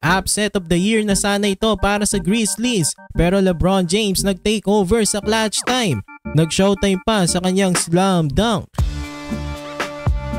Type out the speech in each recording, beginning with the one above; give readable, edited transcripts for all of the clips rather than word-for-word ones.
Upset of the year na sana ito para sa Grizzlies, pero LeBron James nag-take over sa clutch time. Nag-showtime pa sa kanyang slam dunk.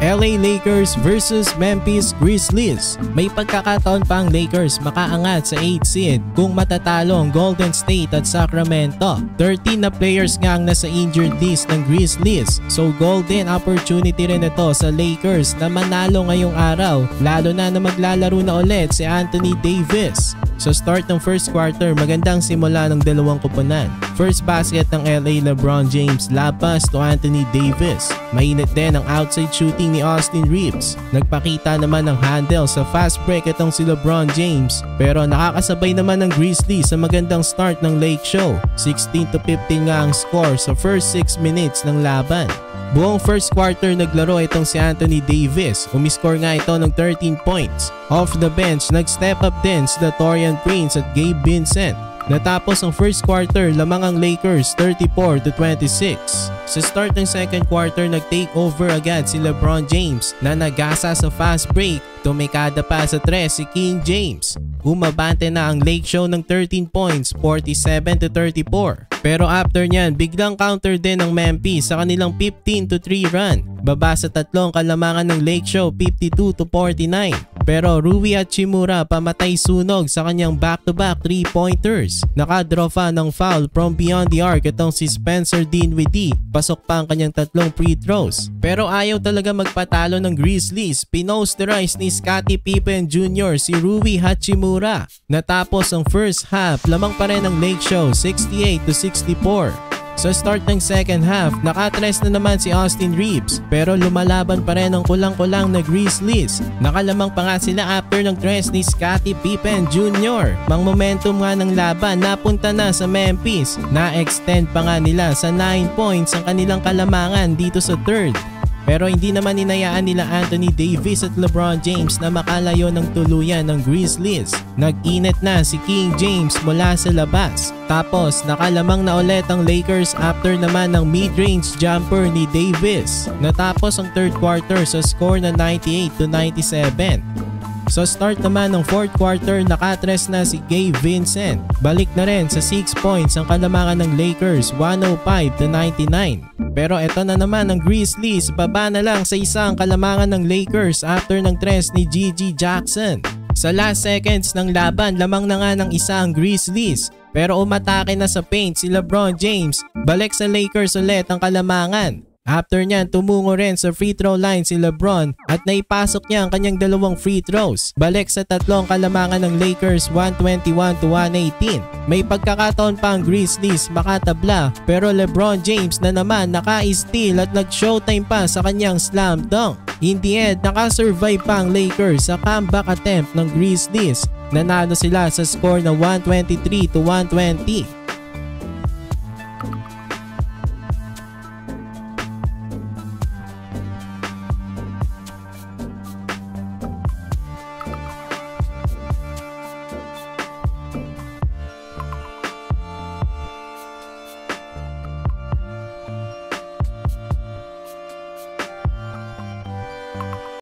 LA Lakers versus Memphis Grizzlies. May pagkakataon pa ang Lakers makaangat sa 8th seed kung matatalo ang Golden State at Sacramento. 13 na players nga ang nasa injured list ng Grizzlies, so golden opportunity rin ito sa Lakers na manalo ngayong araw, lalo na maglalaro na ulit si Anthony Davis. Sa start ng first quarter, magandang simula ng dalawang koponan. First basket ng LA LeBron James, lapas to Anthony Davis. Mainit din ang outside shooting ni Austin Reeves. Nagpakita naman ng handle sa fast break itong si LeBron James, pero nakakasabay naman ng Grizzlies sa magandang start ng Lake Show. 16-15 nga ang score sa first 6 minutes ng laban. Buong first quarter naglaro itong si Anthony Davis. Umiscore nga ito ng 13 points. Off the bench, nag-step up din si Taurean Prince at Gabe Vincent. Natapos ang first quarter, lamang ang Lakers 34-26. Sa start ng second quarter, nag-take over agad si LeBron James na nagasa sa fast break. Tumikada pa sa 3 si King James. Umabante na ang Lake Show ng 13 points, 47-34. Pero after nyan, biglang counter din ng Memphis sa kanilang 15-3 run. Baba sa tatlong kalamangan ng Lake Show, 52-49. Pero Rui Hachimura pamatay sunog sa kanyang back-to-back 3-pointers. Nakadraw pa ng foul from beyond the arc itong si Spencer Dinwiddie. Pasok pa ang kanyang tatlong free throws. Pero ayaw talaga magpatalo ng Grizzlies. Pinosterize ni Scottie Pippen Jr. si Rui Hachimura. Natapos ang first half, lamang pa rin ang Lake Show 68-64. Sa start ng second half, nakatres na naman si Austin Reeves, pero lumalaban pa rin ang kulang-kulang na Grizzlies. Nakalamang pa nga sila after ng tres ni Scottie Pippen Jr. Mang momentum nga ng laban napunta na sa Memphis. Na-extend pa nga nila sa 9 points ang kanilang kalamangan dito sa third. Pero hindi naman inayaan nila Anthony Davis at LeBron James na makalayo ng tuluyan ng Grizzlies. Nag-init na si King James mula sa labas. Tapos nakalamang na ulit ang Lakers after naman ng mid-range jumper ni Davis. Natapos ang third quarter sa score na 98-97. Sa start naman ng fourth quarter, nakatres na si Gabe Vincent. Balik na rin sa 6 points ang kalamangan ng Lakers, 105-99. Pero eto na naman ang Grizzlies, baba na lang sa isang kalamangan ng Lakers after ng tres ni Gigi Jackson. Sa last seconds ng laban, lamang na nga ng isang Grizzlies. Pero umatake na sa paint si LeBron James, balik sa Lakers ulit ang kalamangan. After nyan, tumungo rin sa free throw line si LeBron at naipasok niya ang kanyang dalawang free throws. Balik sa tatlong kalamangan ng Lakers, 121-118. May pagkakataon pa ang Grizzlies makatabla, pero LeBron James na naman naka-steal at nag-showtime pa sa kanyang slam dunk. In the end, nakasurvive pa ang Lakers sa comeback attempt ng Grizzlies. Nanalo sila sa score na 123-120.